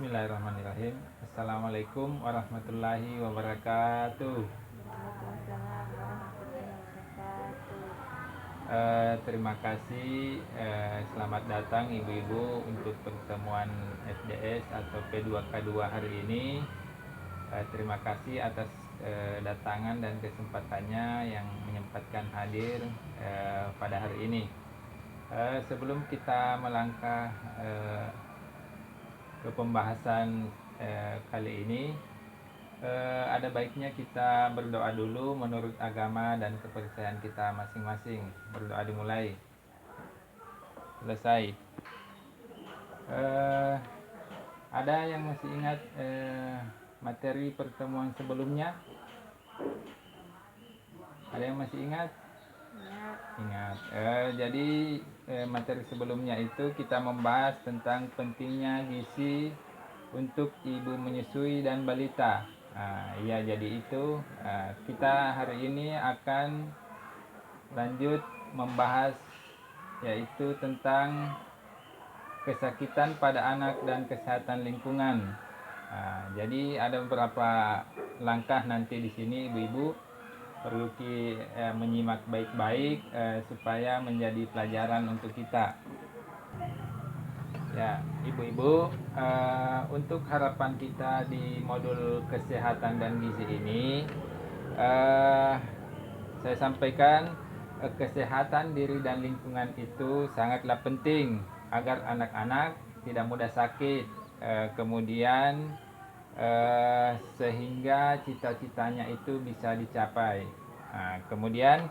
Bismillahirrahmanirrahim. Assalamualaikum warahmatullahi wabarakatuh. Waalaikumsalam warahmatullahi wabarakatuh. Terima kasih. Selamat datang ibu-ibu untuk pertemuan SDS atau P2K2 hari ini. Terima kasih atas datangan dan kesempatannya yang menyempatkan hadir pada hari ini. Sebelum kita melangkah ke pembahasan kali ini, ada baiknya kita berdoa dulu menurut agama dan kepercayaan kita masing-masing. Berdoa dimulai. Selesai. Ada yang masih ingat materi pertemuan sebelumnya? Ada yang masih ingat? Ingat. Jadi materi sebelumnya itu kita membahas tentang pentingnya gizi untuk ibu menyusui dan balita. Ya, jadi itu kita hari ini akan lanjut membahas yaitu tentang kesakitan pada anak dan kesehatan lingkungan. Jadi ada beberapa langkah nanti di sini ibu-ibu perlu menyimak baik-baik supaya menjadi pelajaran untuk kita. Ya, ibu-ibu, untuk harapan kita di modul kesehatan dan gizi ini, saya sampaikan kesehatan diri dan lingkungan itu sangatlah penting agar anak-anak tidak mudah sakit, kemudian sehingga cita-citanya itu bisa dicapai. Kemudian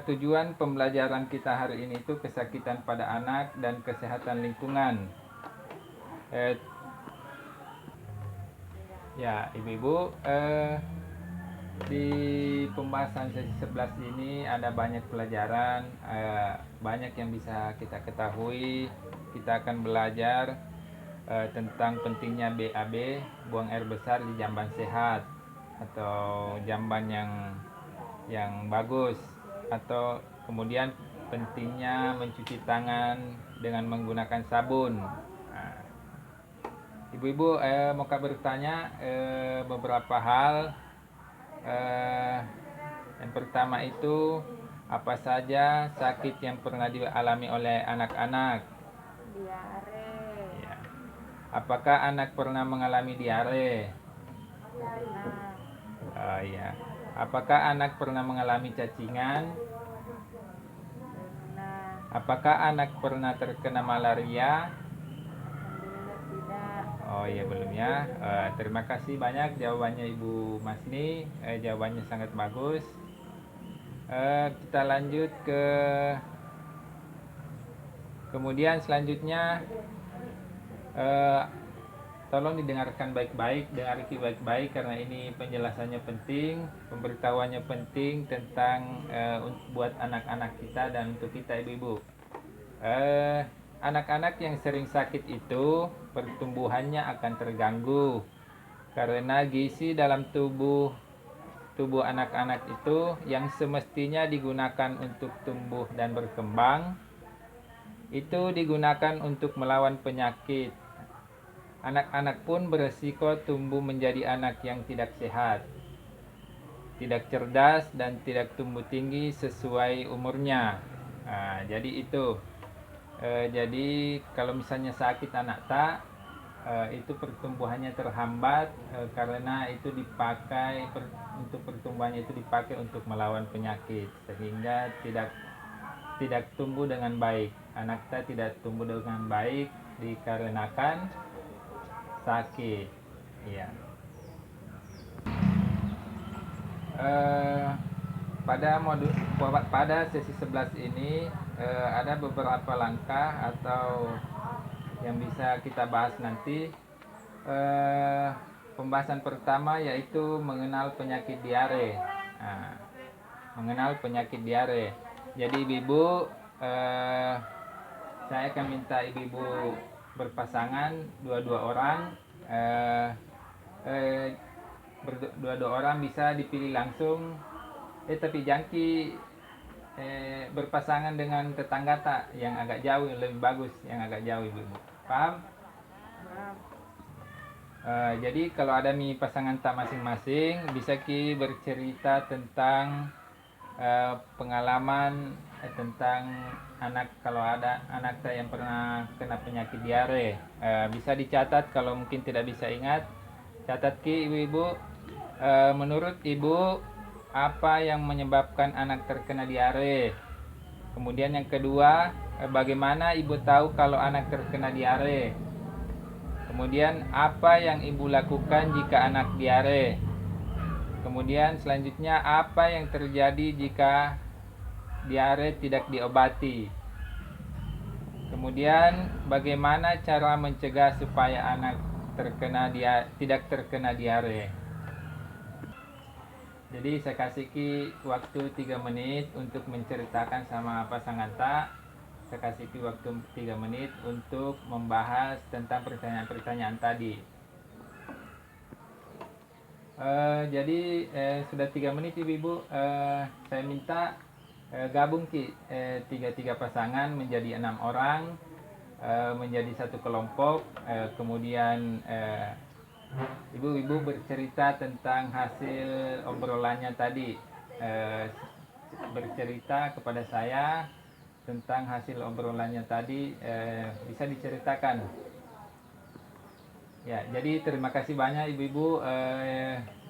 tujuan pembelajaran kita hari ini itu kesakitan pada anak dan kesehatan lingkungan. Ya, ibu-ibu, di pembahasan sesi 11 ini ada banyak pelajaran, banyak yang bisa kita ketahui. Kita akan belajar tentang pentingnya BAB, buang air besar di jamban sehat atau jamban yang bagus, atau kemudian pentingnya mencuci tangan dengan menggunakan sabun. Ibu-ibu mau bertanya beberapa hal. Yang pertama itu, apa saja sakit yang pernah dialami oleh anak-anak? Diare. Ya. Apakah anak pernah mengalami diare? Pernah. Oh iya. Apakah anak pernah mengalami cacingan? Pernah. Apakah anak pernah terkena malaria? Alhamdulillah tidak. Oh iya, belum ya. Terima kasih banyak jawabannya Ibu Masni. Jawabannya sangat bagus. Kita lanjut ke kemudian selanjutnya. Tolong didengarkan baik-baik, dengarkan baik-baik karena ini penjelasannya penting, pemberitahuannya penting tentang buat anak-anak kita dan untuk kita ibu-ibu. Anak-anak yang sering sakit itu pertumbuhannya akan terganggu karena gizi dalam tubuh anak-anak itu yang semestinya digunakan untuk tumbuh dan berkembang itu digunakan untuk melawan penyakit. Anak-anak pun beresiko tumbuh menjadi anak yang tidak sehat, tidak cerdas, dan tidak tumbuh tinggi sesuai umurnya. Jadi itu. Jadi kalau misalnya sakit anak tak, itu pertumbuhannya terhambat karena itu dipakai untuk pertumbuhannya itu dipakai untuk melawan penyakit, sehingga tidak tumbuh dengan baik. Anak tak tidak tumbuh dengan baik dikarenakan sakit. Iya. Pada sesi 11 ini ada beberapa langkah atau yang bisa kita bahas nanti. Pembahasan pertama yaitu mengenal penyakit diare. Mengenal penyakit diare. Jadi ibu-ibu, saya akan minta ibu-ibu berpasangan dua-dua orang. Dua-dua orang bisa dipilih langsung. Tapi jangki berpasangan dengan tetangga tak yang agak jauh, yang lebih bagus yang agak jauh ibu-ibu. Paham? Maaf. Jadi kalau ada mi pasangan tak masing-masing, bisa ki bercerita tentang pengalaman tentang anak, kalau ada anak tak yang pernah kena penyakit diare. Bisa dicatat, kalau mungkin tidak bisa ingat, catat ki ibu-ibu. Menurut ibu, apa yang menyebabkan anak terkena diare? Kemudian yang kedua, bagaimana ibu tahu kalau anak terkena diare? Kemudian apa yang ibu lakukan jika anak diare? Kemudian selanjutnya, apa yang terjadi jika diare tidak diobati? Kemudian bagaimana cara mencegah supaya anak tidak terkena diare? Jadi saya kasih ki waktu 3 menit untuk menceritakan sama pasangan tak. Saya kasih ki waktu 3 menit untuk membahas tentang pertanyaan-pertanyaan tadi. Jadi sudah 3 menit ibu-ibu. Saya minta gabung ki tiga pasangan menjadi 6 orang, menjadi satu kelompok. Kemudian ibu-ibu bercerita tentang hasil obrolannya tadi. Bercerita kepada saya tentang hasil obrolannya tadi, bisa diceritakan. Ya, jadi terima kasih banyak ibu-ibu,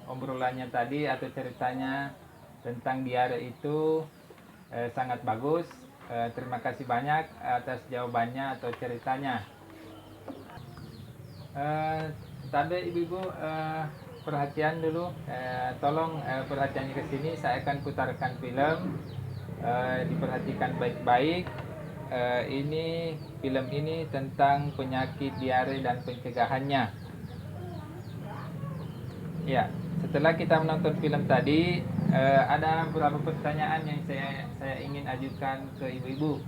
obrolannya tadi atau ceritanya tentang diare itu sangat bagus. Terima kasih banyak atas jawabannya atau ceritanya. Tadi ibu-ibu perhatian dulu, tolong perhatiannya ke sini. Saya akan putarkan film, diperhatikan baik-baik. Ini film ini tentang penyakit diare dan pencegahannya. Ya, setelah kita menonton film tadi, ada beberapa pertanyaan yang saya ingin ajukan ke ibu-ibu.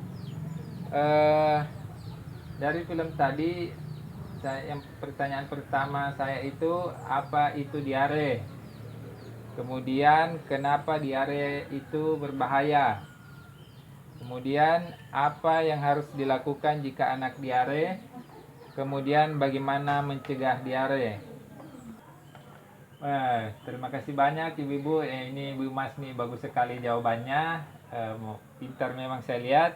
Dari film tadi, yang pertanyaan pertama saya itu, apa itu diare? Kemudian kenapa diare itu berbahaya? Kemudian apa yang harus dilakukan jika anak diare? Kemudian bagaimana mencegah diare? Terima kasih banyak ibu-ibu. Ini Ibu Masmi bagus sekali jawabannya. Pintar memang saya lihat.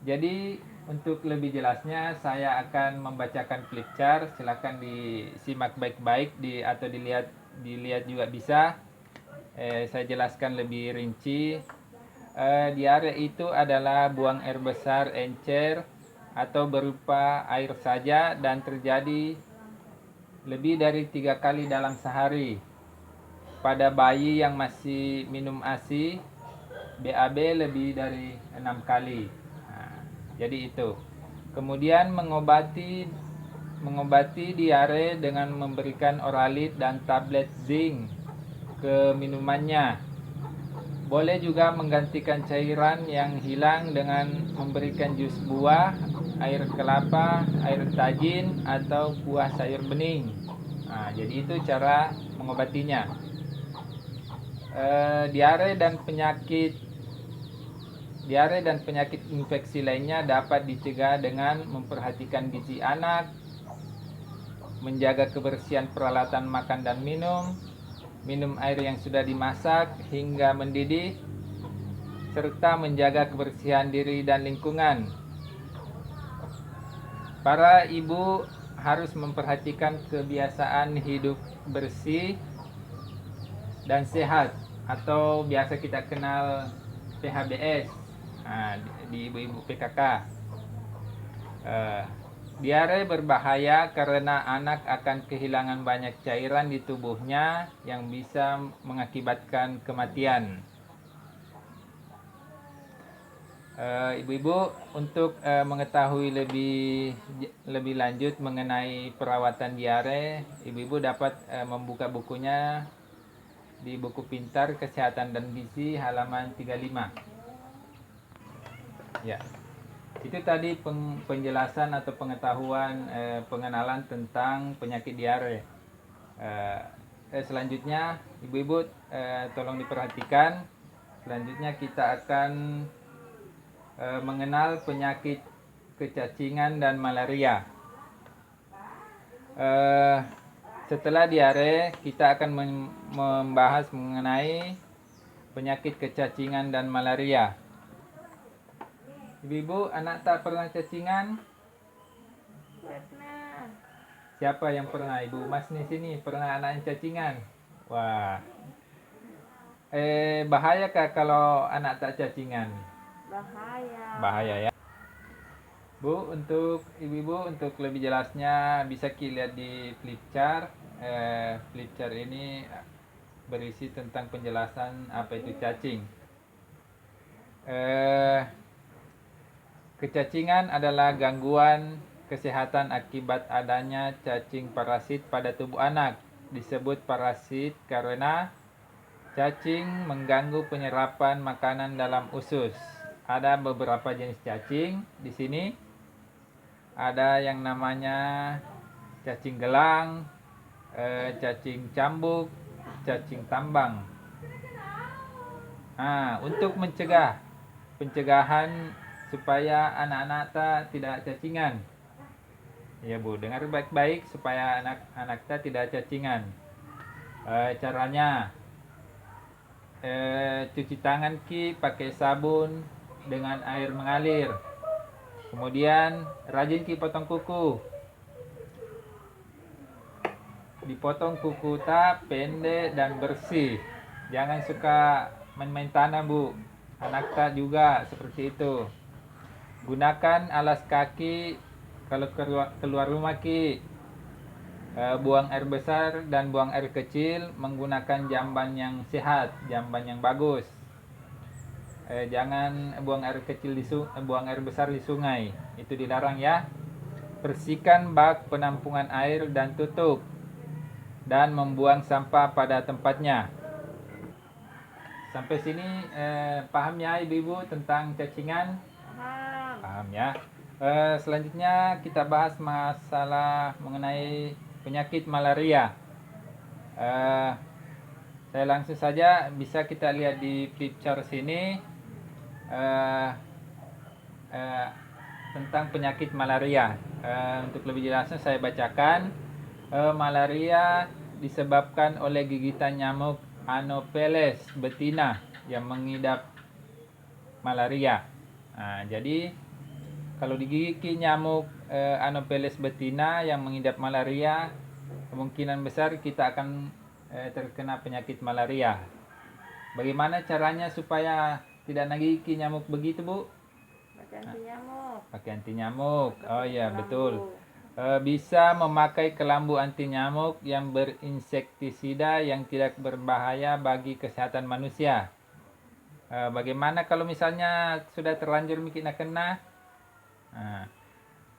Jadi untuk lebih jelasnya saya akan membacakan flip chart. Silakan disimak baik-baik atau dilihat juga bisa. Saya jelaskan lebih rinci. Diare itu adalah buang air besar encer atau berupa air saja dan terjadi lebih dari 3 kali dalam sehari. Pada bayi yang masih minum ASI, BAB lebih dari 6 kali. Jadi itu. Kemudian mengobati diare dengan memberikan oralit dan tablet zinc ke minumannya. Boleh juga menggantikan cairan yang hilang dengan memberikan jus buah, air kelapa, air tajin, atau buah sayur bening. Jadi itu cara mengobatinya. Diare dan penyakit infeksi lainnya dapat dicegah dengan memperhatikan gizi anak, menjaga kebersihan peralatan makan dan minum air yang sudah dimasak hingga mendidih, serta menjaga kebersihan diri dan lingkungan. Para ibu harus memperhatikan kebiasaan hidup bersih dan sehat atau biasa kita kenal PHBS di ibu-ibu PKK. Diare berbahaya karena anak akan kehilangan banyak cairan di tubuhnya yang bisa mengakibatkan kematian. Ibu-ibu, untuk mengetahui lebih lanjut mengenai perawatan diare, ibu-ibu dapat membuka bukunya di buku pintar Kesehatan dan Gizi halaman 35. Ya. Itu tadi penjelasan atau pengetahuan, pengenalan tentang penyakit diare. Selanjutnya, ibu-ibu tolong diperhatikan. Selanjutnya kita akan mengenal penyakit kecacingan dan malaria. Setelah diare, kita akan membahas mengenai penyakit kecacingan dan malaria. Ibu-ibu, anak tak pernah cacingan? Pernah. Siapa yang pernah? Ibu Mas di sini pernah anak yang cacingan? Wah. Bahayakah kalau anak tak cacingan? Bahaya. Bahaya ya. Bu, untuk ibu-ibu, untuk lebih jelasnya bisa lihat di flipchart. Flipchart ini berisi tentang penjelasan apa itu cacing. Kecacingan adalah gangguan kesehatan akibat adanya cacing parasit pada tubuh anak. Disebut parasit karena cacing mengganggu penyerapan makanan dalam usus. Ada beberapa jenis cacing di sini. Ada yang namanya cacing gelang, cacing cambuk, cacing tambang. Untuk pencegahan supaya anak-anak tidak cacingan. Ya Bu, dengar baik-baik supaya anak-anak tidak cacingan. Caranya, cuci tangan pakai sabun dengan air mengalir. Kemudian rajin potong kuku. Dipotong kuku pendek dan bersih. Jangan suka main-main tanah Bu. Anak juga seperti itu. Gunakan alas kaki kalau keluar rumah buang air besar dan buang air kecil menggunakan jamban yang sehat, jamban yang bagus. Jangan buang air besar di sungai, itu dilarang ya. Bersihkan bak penampungan air dan tutup, dan membuang sampah pada tempatnya. Sampai sini paham ya ibu-ibu tentang cacingan? Paham ya. Selanjutnya kita bahas masalah mengenai penyakit malaria. Saya langsung saja, bisa kita lihat di flipchart sini tentang penyakit malaria. Untuk lebih jelasnya saya bacakan. Malaria disebabkan oleh gigitan nyamuk Anopheles betina yang mengidap malaria. Jadi kalau digigit nyamuk Anopheles betina yang mengidap malaria, kemungkinan besar kita akan terkena penyakit malaria. Bagaimana caranya supaya tidak nagigit nyamuk begitu Bu? Pakai anti nyamuk. Pakai anti nyamuk. Oh iya, Kelambu. betul. Bisa memakai kelambu anti nyamuk yang berinsektisida yang tidak berbahaya bagi kesehatan manusia. Bagaimana kalau misalnya sudah terlanjur kena?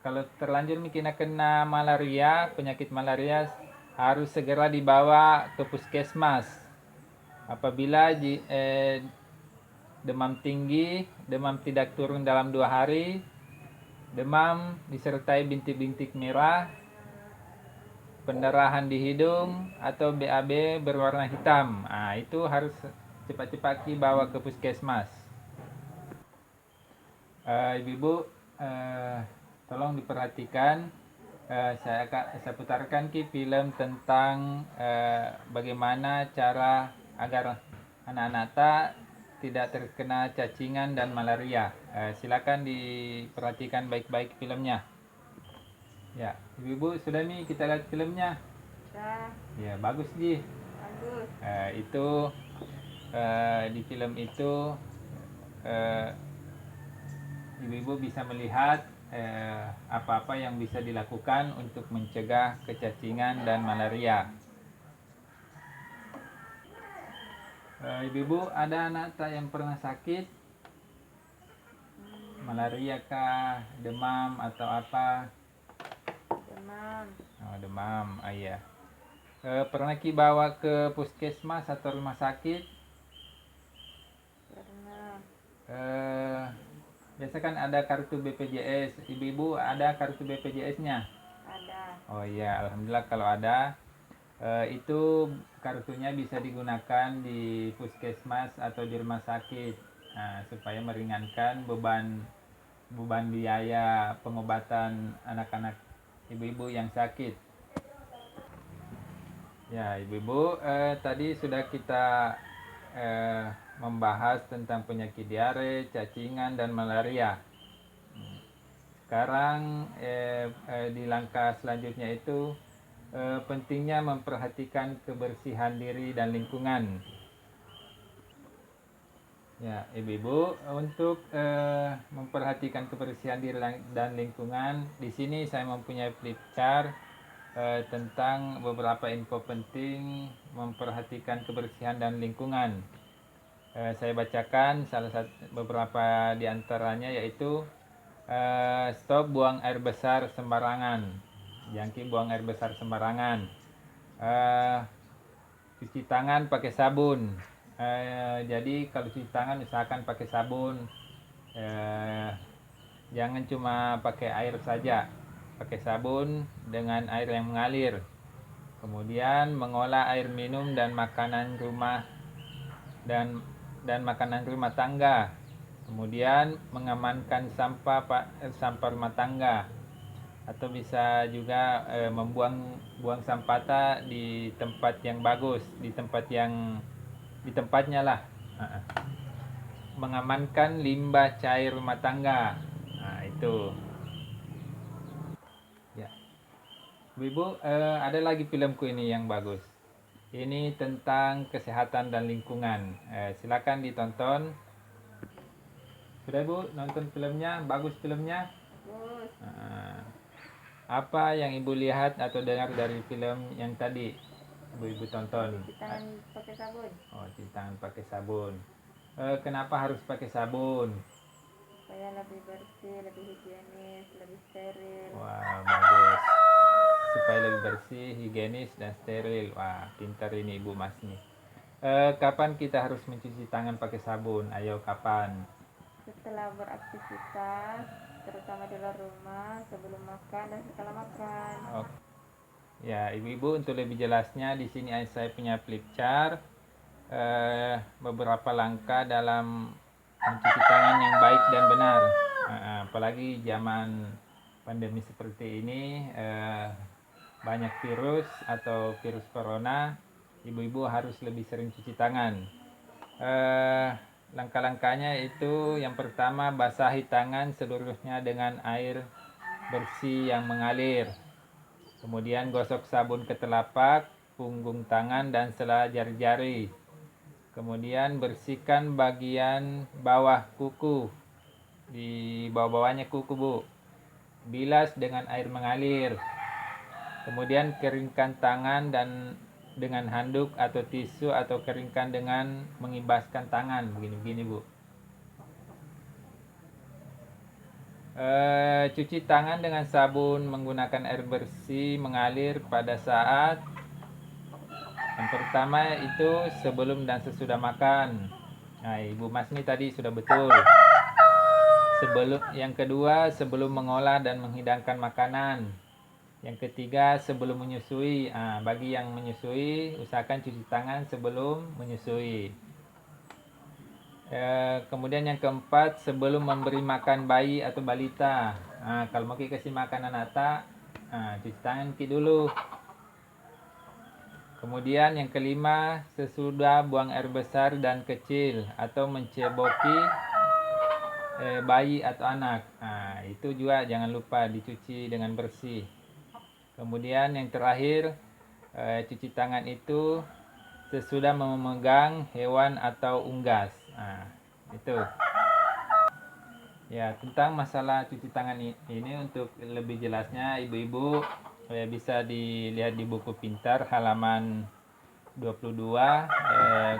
Kalau terlanjur kena malaria, penyakit malaria, harus segera dibawa ke puskesmas. Apabila demam tinggi, demam tidak turun dalam 2 hari, demam disertai bintik-bintik merah, pendarahan di hidung, atau BAB berwarna hitam. Itu harus cepat-cepat bawa ke puskesmas. Ibu-ibu, tolong diperhatikan. Saya putarkan film tentang bagaimana cara agar anak-anak tidak terkena cacingan dan malaria. Silakan diperhatikan baik-baik filmnya. Ya, ibu-ibu sudah kita lihat filmnya. Dah. Ya, bagus Ji. Bagus. Itu di film itu ibu-ibu bisa melihat apa-apa yang bisa dilakukan untuk mencegah kecacingan dan malaria. Ibu-ibu, ada anak yang pernah sakit? Malaria kah, demam atau apa? Demam. Oh, demam, iya. Pernah bawa ke puskesmas atau rumah sakit? Pernah. Biasa kan ada kartu BPJS. Ibu-ibu ada kartu BPJS-nya? Ada. Oh iya, alhamdulillah kalau ada. Itu kartunya bisa digunakan di puskesmas atau di rumah sakit, supaya meringankan beban beban biaya pengobatan anak-anak ibu-ibu yang sakit. Ya, ibu-ibu, tadi sudah kita membahas tentang penyakit diare, cacingan, dan malaria. Sekarang di langkah selanjutnya itu pentingnya memperhatikan kebersihan diri dan lingkungan. Ya, ibu-ibu, untuk memperhatikan kebersihan diri dan lingkungan, di sini saya mempunyai flip chart tentang beberapa info penting memperhatikan kebersihan dan lingkungan. Saya bacakan beberapa di antaranya, yaitu stop buang air besar sembarangan, jangki buang air besar sembarangan, cuci tangan pakai sabun. Jadi kalau cuci tangan usahakan pakai sabun, jangan cuma pakai air saja, pakai sabun dengan air yang mengalir. Kemudian mengolah air minum dan makanan rumah dan makanan rumah tangga. Kemudian mengamankan sampah rumah tangga, atau bisa juga buang sampah di tempat yang bagus, di tempatnya lah. Mengamankan limbah cair rumah tangga. Nah, itu. Ya. Ibu, ada lagi filmku ini yang bagus. Ini tentang kesehatan dan lingkungan. Silakan ditonton. Sudah Ibu nonton filmnya? Bagus filmnya? Bagus. Apa yang Ibu lihat atau dengar dari film yang tadi Ibu tonton? Cuci tangan pakai sabun. Oh, cuci tangan pakai sabun. Kenapa harus pakai sabun? Supaya lebih bersih, lebih higienis, lebih steril. Wah, bagus. Supaya lebih bersih, higienis, dan steril. Wah, pintar ini Ibu Masni. Kapan kita harus mencuci tangan pakai sabun? Ayo, kapan? Setelah beraktivitas, terutama di luar rumah, sebelum makan dan setelah makan. Oh. Ya, ibu-ibu, untuk lebih jelasnya di sini saya punya flip chart beberapa langkah dalam mencuci tangan yang baik dan benar. Apalagi zaman pandemi seperti ini, banyak virus atau virus corona, ibu-ibu harus lebih sering cuci tangan. Langkah-langkahnya itu, yang pertama, basahi tangan seluruhnya dengan air bersih yang mengalir. Kemudian gosok sabun ke telapak, punggung tangan, dan sela jari-jari. Kemudian bersihkan bagian bawah kuku, di bawah-bawahnya kuku Bu. Bilas dengan air mengalir. Kemudian keringkan tangan dan dengan handuk atau tisu, atau keringkan dengan mengibaskan tangan, begini-begini Bu. Cuci tangan dengan sabun menggunakan air bersih mengalir pada saat yang pertama itu sebelum dan sesudah makan. Nah, Ibu Masni tadi sudah betul. Yang kedua, sebelum mengolah dan menghidangkan makanan. Yang ketiga, sebelum menyusui. Bagi yang menyusui, usahakan cuci tangan sebelum menyusui. Kemudian yang keempat, sebelum memberi makan bayi atau balita. Kalau mau kasih makan anak, cuci tangan dulu. Kemudian yang kelima, sesudah buang air besar dan kecil atau menceboki bayi atau anak. Itu juga jangan lupa dicuci dengan bersih. Kemudian yang terakhir, cuci tangan itu sesudah memegang hewan atau unggas. Itu. Ya, tentang masalah cuci tangan ini, untuk lebih jelasnya ibu-ibu bisa dilihat di buku pintar halaman 22,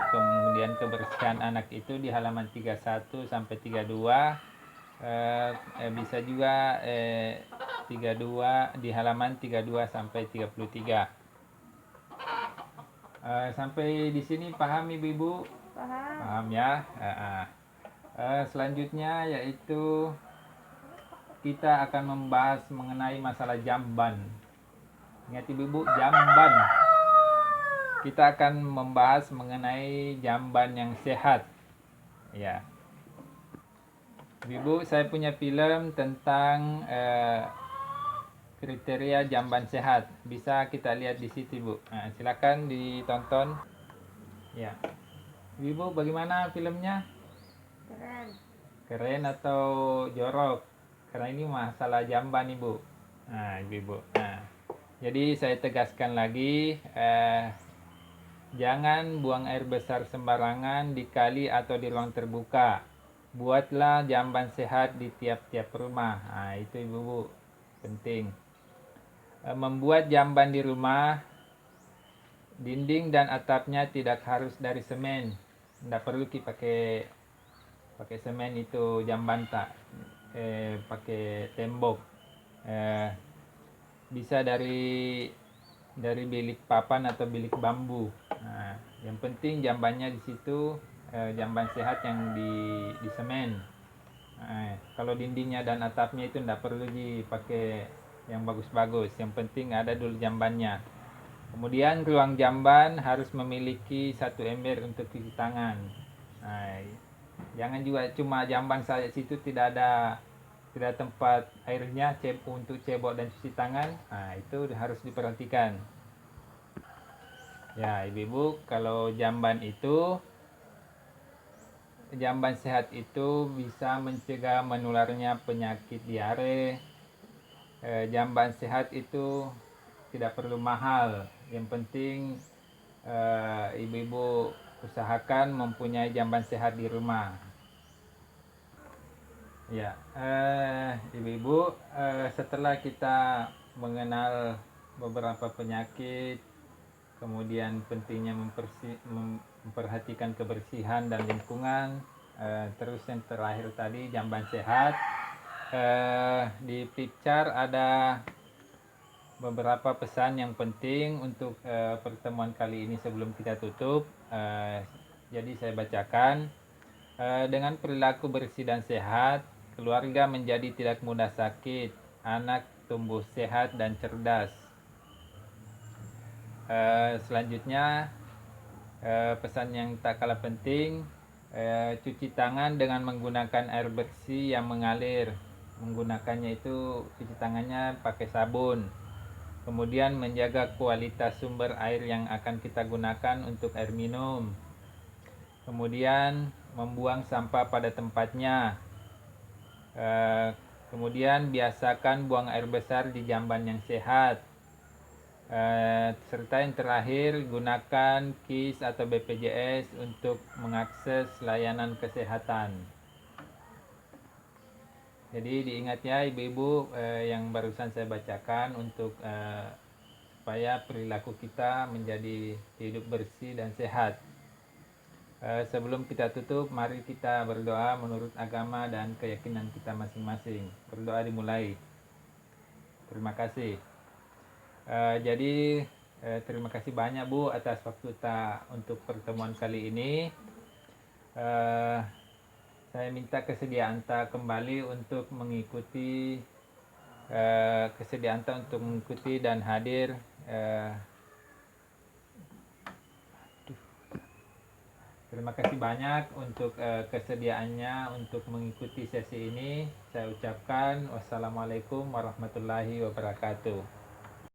kemudian kebersihan anak itu di halaman 31 sampai 32, bisa juga 32 di halaman 32 sampai 33. Sampai di sini paham ibu-ibu? Paham? Paham ya. Selanjutnya yaitu kita akan membahas mengenai masalah jamban. Ingat ibu-ibu, jamban. Kita akan membahas mengenai jamban yang sehat. Ya. Ibu, saya punya film tentang kriteria jamban sehat. Bisa kita lihat di situ, Bu. Nah, silakan ditonton. Ya. Ibu, bagaimana filmnya? Keren. Keren atau jorok? Karena ini masalah jamban, Ibu. Nah, Ibu. Nah, jadi saya tegaskan lagi, jangan buang air besar sembarangan di kali atau di ruang terbuka. Buatlah jamban sehat di tiap-tiap rumah. Nah, itu Ibu, penting. Membuat jamban di rumah, dinding dan atapnya tidak harus dari semen. Tidak perlu pakai semen itu jamban tak. Pakai tembok. Bisa dari bilik papan atau bilik bambu. Nah, yang penting jambannya di situ jamban sehat yang di semen. Kalau dindingnya dan atapnya itu tidak perlu dipakai yang bagus-bagus. Yang penting ada dulu jambannya. Kemudian ruang jamban harus memiliki 1 ember untuk cuci tangan. Nah, jangan juga cuma jamban saja, situ tidak tempat airnya untuk cebok dan cuci tangan. Nah, itu harus diperhatikan. Ya, ibu-ibu, kalau jamban sehat itu bisa mencegah menularnya penyakit diare. Jamban sehat itu tidak perlu mahal. Yang penting ibu-ibu usahakan mempunyai jamban sehat di rumah. Ya, ibu-ibu, setelah kita mengenal beberapa penyakit, kemudian pentingnya memperhatikan kebersihan dan lingkungan, terus yang terakhir tadi jamban sehat. Di picture ada beberapa pesan yang penting untuk pertemuan kali ini sebelum kita tutup. Jadi saya bacakan. Dengan perilaku bersih dan sehat, keluarga menjadi tidak mudah sakit, anak tumbuh sehat dan cerdas. Selanjutnya, pesan yang tak kalah penting, cuci tangan dengan menggunakan air bersih yang mengalir. Menggunakannya itu cuci tangannya pakai sabun. Kemudian menjaga kualitas sumber air yang akan kita gunakan untuk air minum. Kemudian membuang sampah pada tempatnya. Kemudian biasakan buang air besar di jamban yang sehat. Serta yang terakhir, gunakan KIS atau BPJS untuk mengakses layanan kesehatan. Jadi diingat ya ibu-ibu, yang barusan saya bacakan untuk supaya perilaku kita menjadi hidup bersih dan sehat. Sebelum kita tutup, mari kita berdoa menurut agama dan keyakinan kita masing-masing. Berdoa dimulai. Terima kasih. Jadi terima kasih banyak Bu atas waktu untuk pertemuan kali ini. Saya minta kesediaan kembali untuk mengikuti dan hadir. Terima kasih banyak untuk kesediaannya untuk mengikuti sesi ini. Saya ucapkan wassalamualaikum warahmatullahi wabarakatuh.